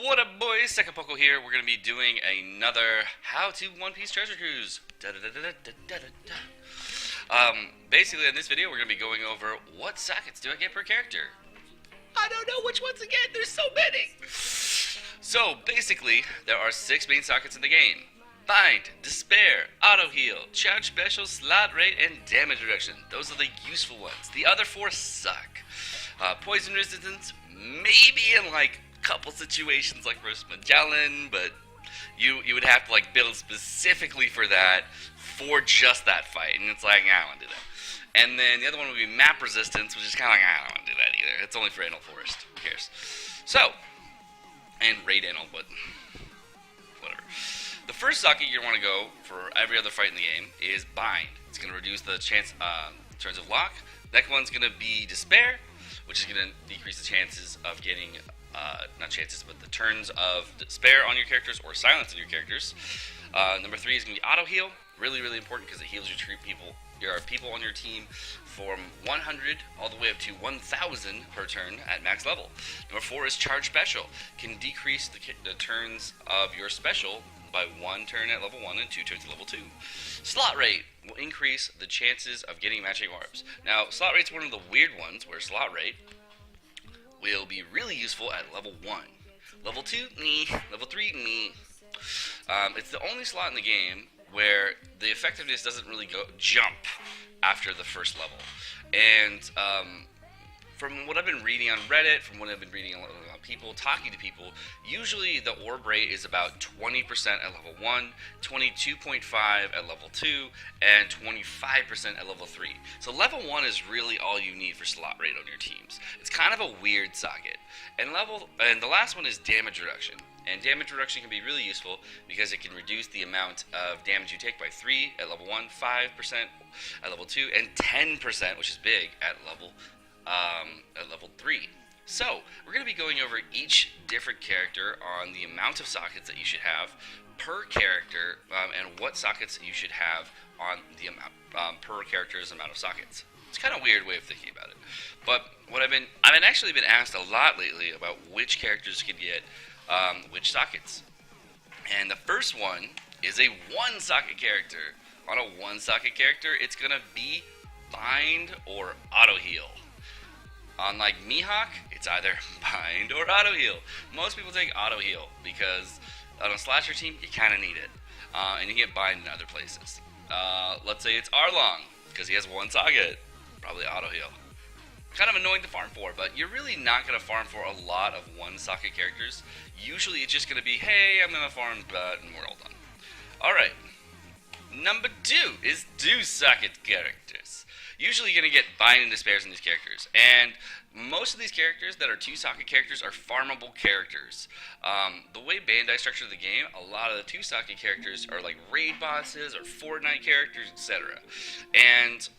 What up, boys? Sekapoko here. We're going to be doing another How to One Piece Treasure Cruise. Basically, in this video, we're going to be going over what sockets do I get per character. I don't know which ones to get. There's so many. So, basically, there are 6 main sockets in the game. Bind, Despair, Auto Heal, Charge Special, Slot Rate, and Damage Reduction. Those are the useful ones. The other 4 suck. Poison Resistance, maybe in like couple situations like versus Magellan, but you would have to like build specifically for that, for just that fight, and it's like, I don't want to do that. And then the other one would be Map Resistance, which is kind of like, I don't want to do that either. It's only for Anal Forest. Who cares? So, and Raid Anal, but whatever. The first socket you want to go for every other fight in the game is Bind. It's going to reduce the chance turns of lock. Next one's going to be Despair, which is going to decrease the chances of getting, not chances, but the turns of Despair on your characters or Silence on your characters. Number 3 is going to be Auto Heal. Really, really important because it heals your people on your team from 100 all the way up to 1,000 per turn at max level. Number 4 is Charge Special. Can decrease the turns of your special by 1 turn at level 1 and 2 turns at level 2. Slot Rate will increase the chances of getting matching orbs. Now, Slot Rate's one of the weird ones where Slot Rate will be really useful at level 1. Level 2, me. Level 3, me. It's the only slot in the game where the effectiveness doesn't really jump after the first level. And from what I've been reading on Reddit, from what I've been reading on people, talking to people, usually the orb rate is about 20% at level 1, 22.5 at level 2, and 25% at level 3. So level 1 is really all you need for slot rate on your teams. It's kind of a weird socket. And the last one is damage reduction. And damage reduction can be really useful because it can reduce the amount of damage you take by 3 at level 1, 5% at level 2, and 10%, which is big, at level 3. So, we're going to be going over each different character on the amount of sockets that you should have per character, and what sockets you should have on the amount per character's amount of sockets. It's kind of a weird way of thinking about it. But what I've actually been asked a lot lately about which characters can get which sockets. And the first one is a 1-socket character. On a 1-socket character, it's going to be Bind or Auto Heal. Unlike Mihawk, it's either Bind or Auto Heal. Most people take Auto Heal because on a slasher team, you kind of need it. And you get Bind in other places. Let's say it's Arlong, because he has 1 socket. Probably Auto Heal. Kind of annoying to farm for, but you're really not going to farm for a lot of 1-socket characters. Usually it's just going to be, hey, I'm going to farm, and we're all done. Alright. Number 2 is 2-socket characters. Usually you're going to get Bind and Despairs in these characters. And most of these characters that are 2-socket characters are farmable characters. The way Bandai structured the game, a lot of the 2-socket characters are like raid bosses or Fortnite characters, etc. And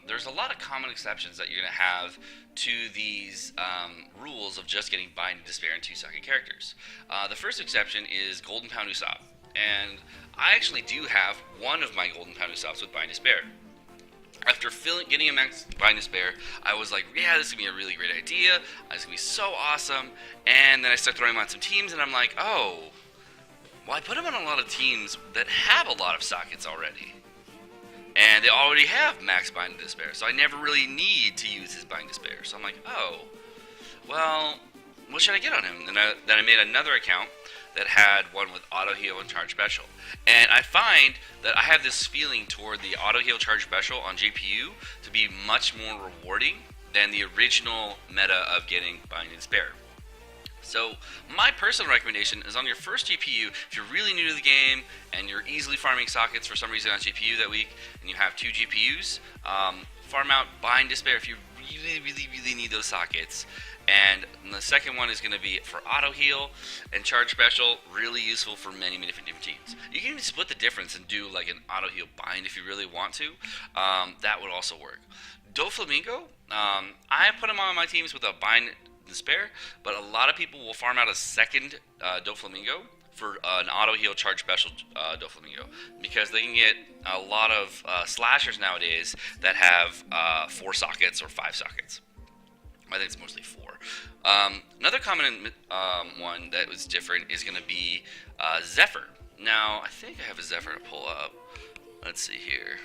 there's a lot of common exceptions that you're going to have to these rules of just getting Bind and Despair and 2-socket characters. The first exception is Golden Pound Usopp. And I actually do have one of my Golden Pound Usopps with Bind and Despair. After getting a max Bind and Despair, I was like, yeah, this is going to be a really great idea. It's going to be so awesome. And then I started throwing him on some teams, and I'm like, oh, well, I put him on a lot of teams that have a lot of sockets already. And they already have max Bind and Despair, so I never really need to use his Bind and Despair. So I'm like, oh, well, what should I get on him? Then I made another account that had one with Auto Heal and Charge Special. And I find that I have this feeling toward the Auto Heal Charge Special on GPU to be much more rewarding than the original meta of getting Bind and Despair. So my personal recommendation is on your first GPU, if you're really new to the game and you're easily farming sockets for some reason on GPU that week, and you have 2 GPUs, farm out Bind Despair if you really, really, really need those sockets. And the second one is going to be for Auto Heal and Charge Special, really useful for many, many different teams. You can even split the difference and do like an Auto Heal Bind if you really want to. That would also work. Doflamingo, I put him on my teams with a Bind Despair, but a lot of people will farm out a second Doflamingo for an Auto Heal Charge Special Doflamingo, because they can get a lot of slashers nowadays that have 4 sockets or 5 sockets. I think it's mostly 4. Another common one that was different is going to be Zephyr. Now, I think I have a Zephyr to pull up. Let's see here.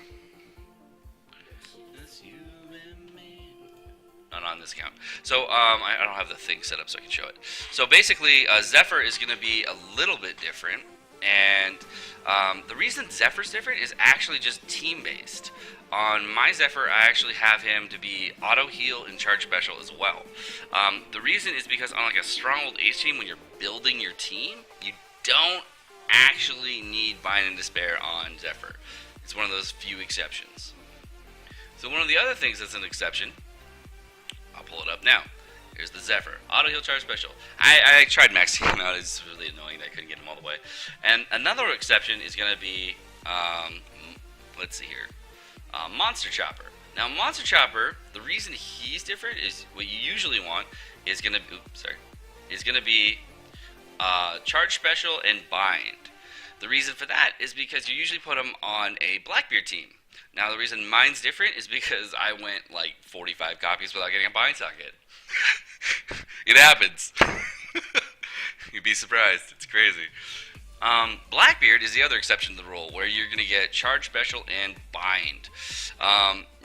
Not on this account. So I don't have the thing set up so I can show it. So basically, Zephyr is going to be a little bit different. And the reason Zephyr's different is actually just team-based. On my Zephyr, I actually have him to be auto heal and charge special as well. The reason is because on like a Stronghold Ace team, when you're building your team, you don't actually need Bind and Despair on Zephyr. It's one of those few exceptions. So one of the other things that's an exception, I'll pull it up now. Here's the Zephyr. Auto heal charge special. I tried maxing him out. It's really annoying that I couldn't get him all the way. And another exception is going to be, let's see here, Monster Chopper. Now, Monster Chopper, the reason he's different is what you usually want is going to be charge special and bind. The reason for that is because you usually put him on a Blackbeard team. Now, the reason mine's different is because I went like 45 copies without getting a bind socket. It happens. You'd be surprised. It's crazy. Blackbeard is the other exception to the rule, where you're going to get charge special and bind.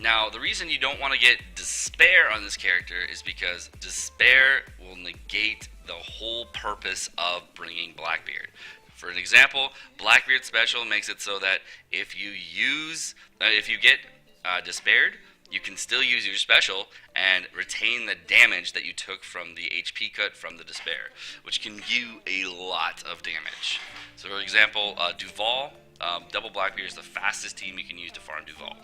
Now, the reason you don't want to get despair on this character is because despair will negate the whole purpose of bringing Blackbeard. For an example, Blackbeard special makes it so that if you get despaired, you can still use your special and retain the damage that you took from the HP cut from the despair, which can do a lot of damage. So for example, Duval, double Blackbeard is the fastest team you can use to farm Duval.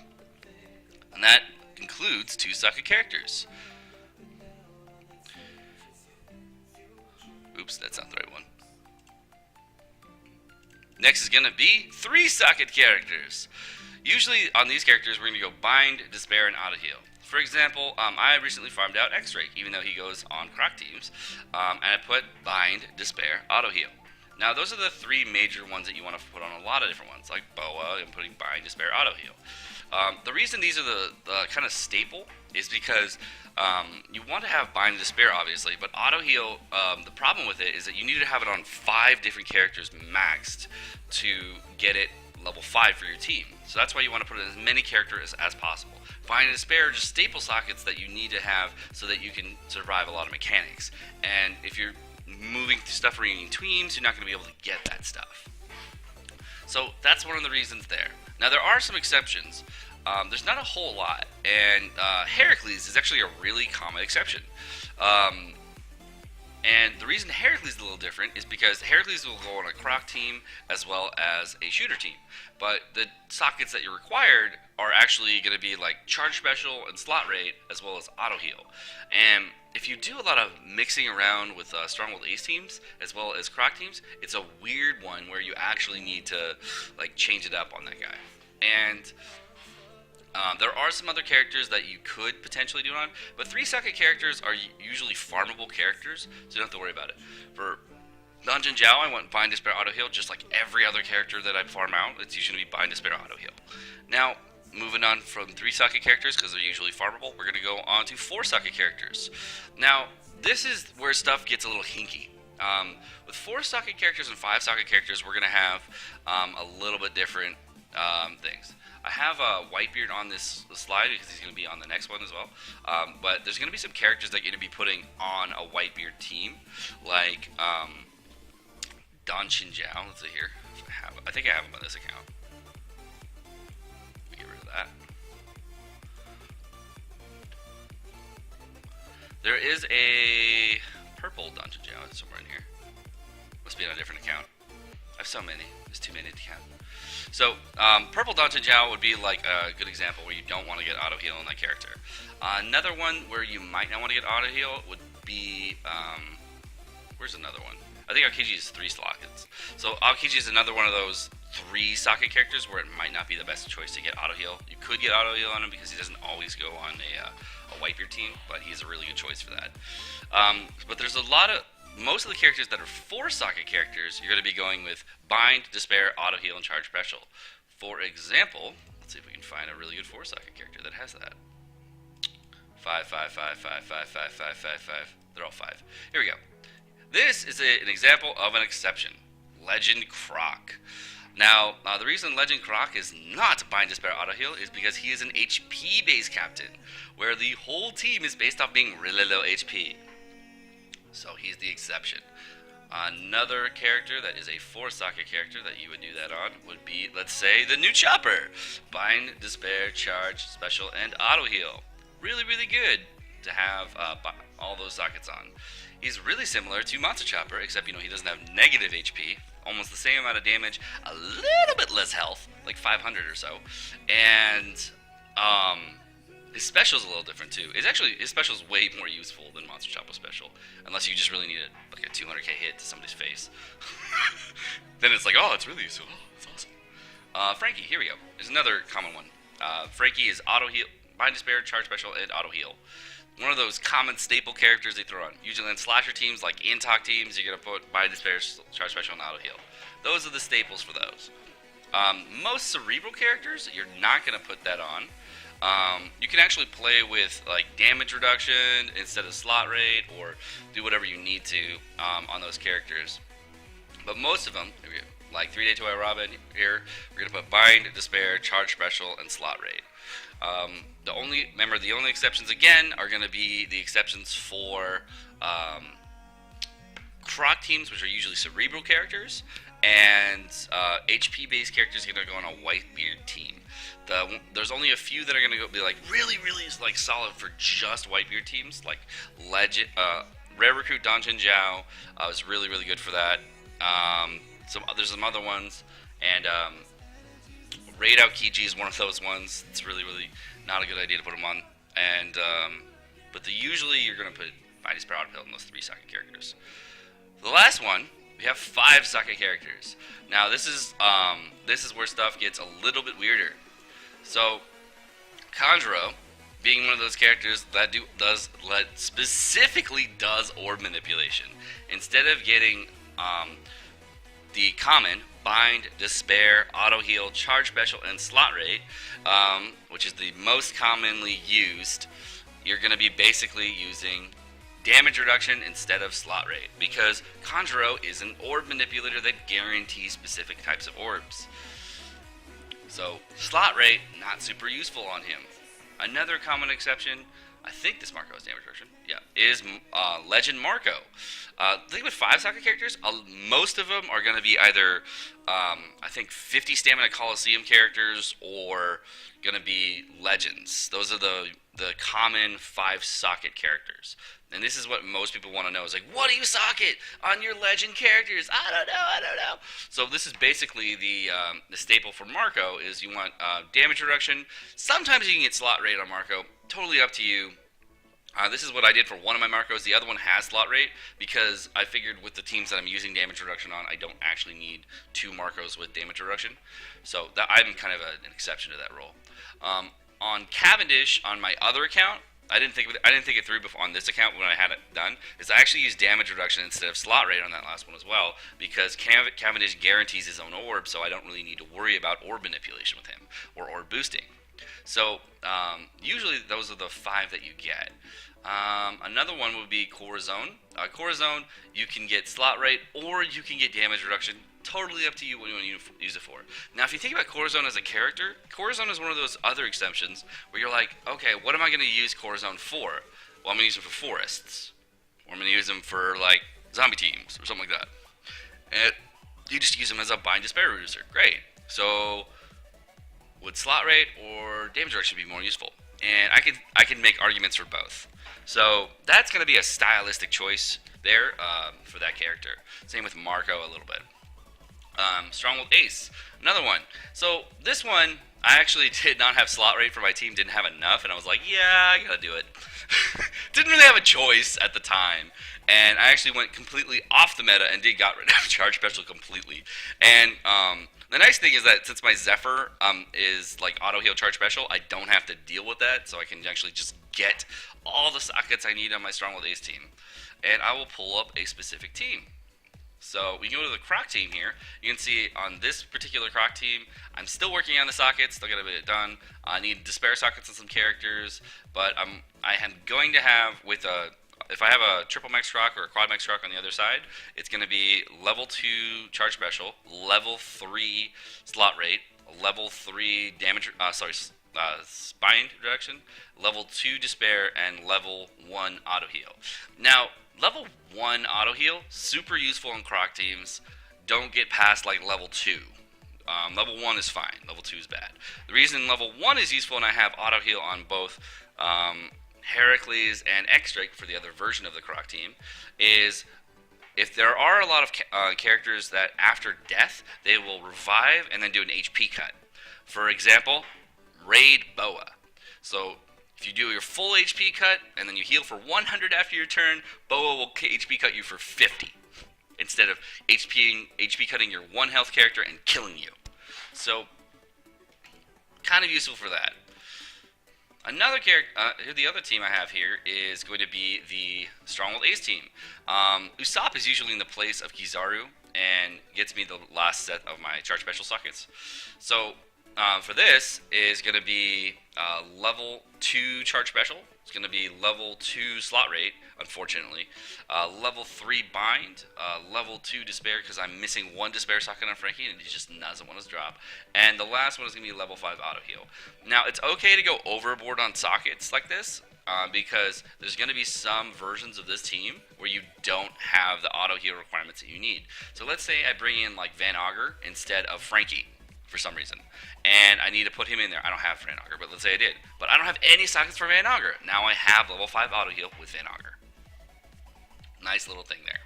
And that includes 2 socket characters. Oops, that's not the right one. Next is going to be 3 socket characters. Usually on these characters, we're going to go Bind, Despair, and Auto Heal. For example, I recently farmed out X-Ray, even though he goes on Croc teams, and I put Bind, Despair, Auto Heal. Now, those are the 3 major ones that you want to put on a lot of different ones, like Boa and putting Bind, Despair, Auto Heal. The reason these are the kind of staple is because you want to have Bind and Despair, obviously, but Auto Heal, the problem with it is that you need to have it on 5 different characters maxed to get it level 5 for your team. So that's why you want to put in as many characters as possible. Bind and Despair are just staple sockets that you need to have so that you can survive a lot of mechanics. And if you're moving stuff between teams, you're not going to be able to get that stuff. So that's one of the reasons there. Now, there are some exceptions. There's not a whole lot, and Heracles is actually a really common exception. And the reason Heracles is a little different is because Heracles will go on a Croc team as well as a shooter team. But the sockets that you're required are actually going to be like charge special and slot rate as well as auto heal. And if you do a lot of mixing around with Stronghold Ace teams as well as Croc teams, it's a weird one where you actually need to like change it up on that guy. And there are some other characters that you could potentially do it on, but 3 socket characters are usually farmable characters, so you don't have to worry about it. For Dungeon Jiao, I went Bind, Despair, Auto Heal, just like every other character that I farm out. It's usually going to be Bind, Despair, Auto Heal. Now, moving on from 3 socket characters, because they're usually farmable, we're going to go on to 4 socket characters. Now, this is where stuff gets a little hinky. With 4 socket characters and 5 socket characters, we're going to have a little bit different things. I have Whitebeard on this slide because he's going to be on the next one as well. But there's going to be some characters that you're going to be putting on a Whitebeard team, like Don Xinjiao. Let's see here. I think I have him on this account. Let me get rid of that. There is a purple Don Xinjiao somewhere in here. Must be on a different account. I have so many. There's too many to count. So, Purple Don Xinjiao would be like a good example where you don't want to get auto heal on that character. Another one where you might not want to get auto heal would be, where's another one? I think Aokiji is 3 sockets. So Aokiji is another one of those 3 socket characters where it might not be the best choice to get auto heal. You could get auto heal on him because he doesn't always go on a Whitebeard team, but he's a really good choice for that. But there's most of the characters that are 4 socket characters, you're going to be going with Bind, Despair, Auto Heal, and Charge Special. For example, let's see if we can find a really good 4 socket character that has that. Five, five, five, five, five, five, five, five, five. They're all five. Here we go. This is an example of an exception. Legend Croc. Now, the reason Legend Croc is not Bind Despair Auto Heal is because he is an HP based captain, where the whole team is based off being really low HP. So he's the exception. Another character that is a 4-socket character that you would do that on would be, let's say, the new Chopper. Bind, Despair, Charge, Special, and Auto Heal. Really, really good to have all those sockets on. He's really similar to Monster Chopper, except, he doesn't have negative HP. Almost the same amount of damage, a little bit less health, like 500 or so. And his special is a little different too. His special is way more useful than Monster Chopper special, unless you just really need a 200k hit to somebody's face. Then it's like, oh, it's really useful. Oh, it's awesome. Frankie, here we go. There's another common one. Frankie is Auto Heal, Bind Despair, Charge Special, and Auto Heal. One of those common staple characters they throw on. Usually in slasher teams, like Intalk teams, you're going to put Bind Despair, Charge Special, and Auto Heal. Those are the staples for those. Most cerebral characters, you're not going to put that on. You can actually play with like damage reduction instead of slot rate, or do whatever you need to on those characters. But most of them, like 3-Day 2-Eye Robin here, we're going to put Bind, Despair, Charge Special, and slot rate. The only exceptions again are going to be the exceptions for Croc teams, which are usually cerebral characters, and HP-based characters are going to go on a Whitebeard team. There's only a few that are going to be like really, really like solid for just Whitebeard teams, like Rare Recruit Danjin Jiao is really, really good for that. There's some other ones, and Raid Out Kiji is one of those ones. It's really, really not a good idea to put them on. And but usually you're going to put Bind Despair Auto Heal on those 3-socket characters. The last one, we have 5-socket characters. Now this is where stuff gets a little bit weirder. So Conjuro, being one of those characters that specifically does orb manipulation, instead of getting the common Bind, Despair, Auto Heal, Charge Special, and Slot Rate, which is the most commonly used, you're going to be basically using damage reduction instead of slot rate, because Conjuro is an orb manipulator that guarantees specific types of orbs. So slot rate, not super useful on him. Another common exception, I think this Marco is damage reduction, is Legend Marco. The thing with 5-socket characters, most of them are going to be either, I think, 50 Stamina Coliseum characters or going to be Legends. Those are the common 5-socket characters. And this is what most people want to know. Is like, what do you socket on your Legend characters? I don't know. So this is basically the staple for Marco is you want damage reduction. Sometimes you can get slot rate on Marco. Totally up to you. This is what I did for one of my Marcos. The other one has slot rate because I figured with the teams that I'm using damage reduction on, I don't actually need 2 Marcos with damage reduction. So I'm kind of an exception to that rule. On Cavendish, on my other account, I didn't think it through before on this account when I had it done, is I actually used damage reduction instead of slot rate on that last one as well, because Cavendish guarantees his own orb, so I don't really need to worry about orb manipulation with him, or orb boosting. So, usually those are the 5 that you get. Another one would be Corazon. Corazon, you can get slot rate, or you can get damage reduction. Totally up to you what you want to use it for. Now, if you think about Corazon as a character, Corazon is one of those other exceptions where you're like, okay, what am I going to use Corazon for? Well, I'm going to use him for forests. Or I'm going to use him for, like, zombie teams, or something like that. And you just use him as a Bind Despair reducer. Great. So, would slot rate or damage reduction be more useful? And I can make arguments for both. So, that's going to be a stylistic choice there for that character. Same with Marco a little bit. Stronghold Ace, another one. So this one, I actually did not have slot rate for my team, didn't have enough, and I was like, yeah, I gotta do it. Didn't really have a choice at the time, and I actually went completely off the meta and got rid of Charge Special completely. And the nice thing is that since my Zephyr is like auto heal Charge Special, I don't have to deal with that, so I can actually just get all the sockets I need on my Stronghold Ace team. And I will pull up a specific team. So we can go to the Croc team here. You can see on this particular Croc team, I'm still working on the sockets. Still got to get it done. I need despair sockets on some characters, but I am going to have with a. If I have a triple max Croc or a quad max Croc on the other side, it's going to be level 2 charge special, level 3 slot rate, level 3 damage. Spine reduction, level 2 despair, and level 1 auto heal. Now, level 1 auto heal, super useful on Croc teams. Don't get past like level 2. Level 1 is fine, level 2 is bad. The reason level 1 is useful, and I have auto heal on both Heracles and X-Drake for the other version of the Croc team, is if there are a lot of characters that after death, they will revive and then do an HP cut. For example, Raid Boa. So if you do your full HP cut and then you heal for 100 after your turn, Boa will HP cut you for 50 instead of HP cutting your 1 health character and killing you. So kind of useful for that. Another character, the other team I have here is going to be the Stronghold Ace team. Usopp is usually in the place of Kizaru and gets me the last set of my charge special sockets. So for this is going to be level 2 charge special. It's going to be level 2 slot rate, unfortunately. Level 3 bind, level 2 despair because I'm missing 1 despair socket on Frankie and he just doesn't want to drop. And the last one is going to be level 5 auto heal. Now, it's okay to go overboard on sockets like this because there's going to be some versions of this team where you don't have the auto heal requirements that you need. So let's say I bring in like Van Augur instead of Frankie for some reason, and I need to put him in there. I don't have Van Augur, but let's say I did. But I don't have any sockets for Van Augur. Now I have level 5 auto heal with Van Augur. Nice little thing there.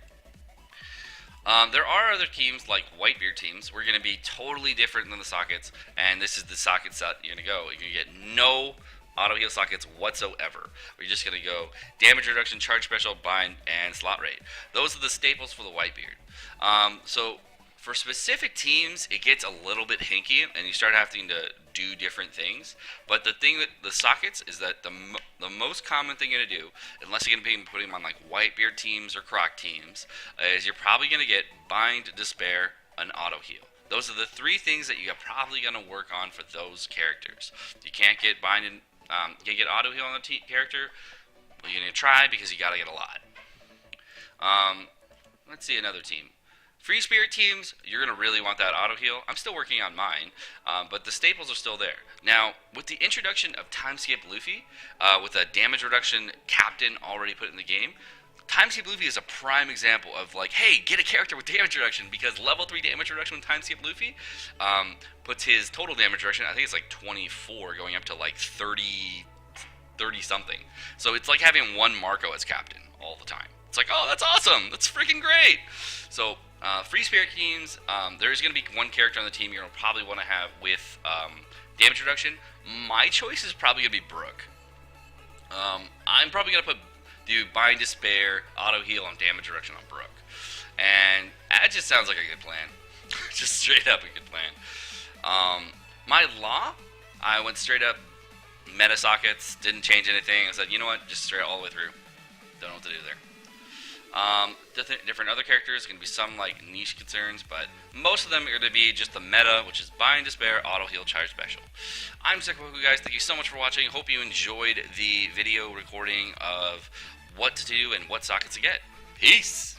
There are other teams like Whitebeard teams. We're going to be totally different than the sockets, and this is the socket set you're going to go. You're going to get no auto heal sockets whatsoever. We're just going to go damage reduction, charge special, bind, and slot rate. Those are the staples for the Whitebeard. So for specific teams, it gets a little bit hinky, and you start having to do different things. But the thing that the sockets is that the most common thing you're gonna do, unless you're gonna be putting them on like Whitebeard teams or Croc teams, is you're probably gonna get bind, despair, and auto heal. Those are the 3 things that you're probably gonna work on for those characters. You can't get bind and you get auto heal on the character. Well, you're gonna try because you gotta get a lot. Let's see another team. Free Spirit teams, you're going to really want that auto heal. I'm still working on mine, but the staples are still there. Now, with the introduction of Time Skip Luffy, with a damage reduction captain already put in the game, Time Skip Luffy is a prime example of like, hey, get a character with damage reduction, because level 3 damage reduction with Time Skip Luffy puts his total damage reduction, I think it's like 24, going up to like 30 something. So it's like having 1 Marco as captain all the time. It's like, oh, that's awesome. That's freaking great. So Free Spirit teams, there's going to be 1 character on the team you're going to probably want to have with damage reduction. My choice is probably going to be Brook. I'm probably going to do Bind, Despair, Auto Heal, and Damage Reduction on Brook. And that just sounds like a good plan. Just straight up a good plan. My Law, I went straight up meta sockets, didn't change anything. I said, you know what, just straight all the way through. Don't know what to do there. Different other characters, going to be some like niche concerns, but most of them are going to be just the meta, which is Bind, Despair, Auto Heal, Charge Special. I'm Sekapoko, guys. Thank you so much for watching. Hope you enjoyed the video recording of what to do and what sockets to get. Peace!